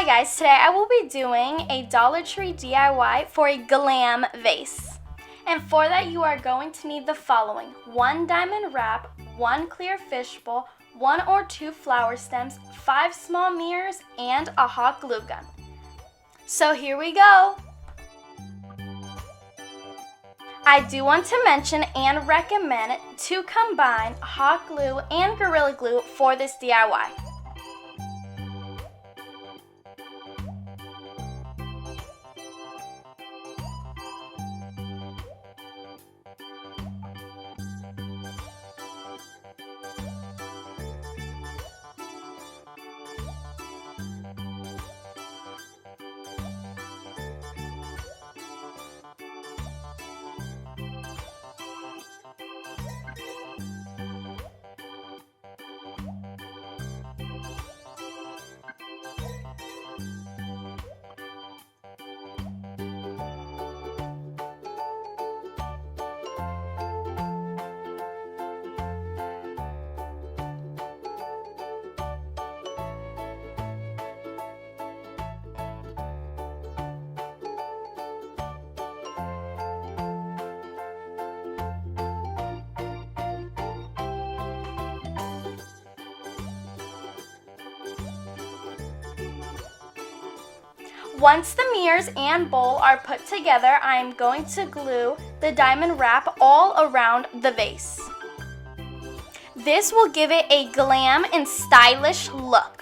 Hi guys, today I will be doing a Dollar Tree DIY for a glam vase. And for that you are going to need the following: 1 diamond wrap, 1 clear fishbowl, 1 or 2 flower stems, 5 small mirrors, and a hot glue gun. So here we go! I do want to mention and recommend to combine hot glue and Gorilla Glue for this DIY. Once the mirrors and bowl are put together, I am going to glue the diamond wrap all around the vase. This will give it a glam and stylish look.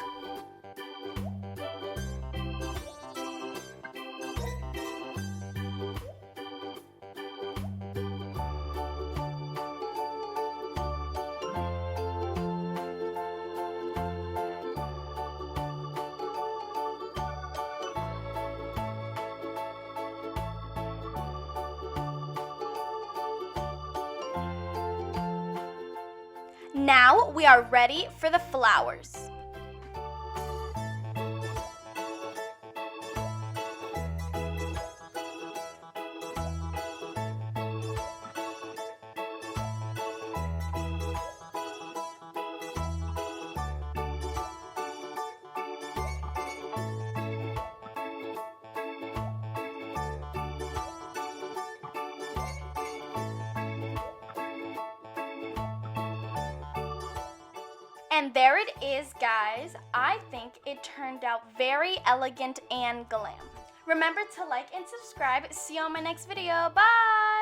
Now we are ready for the flowers. And there it is, guys. I think it turned out very elegant and glam. Remember to like and subscribe. See you on my next video. Bye!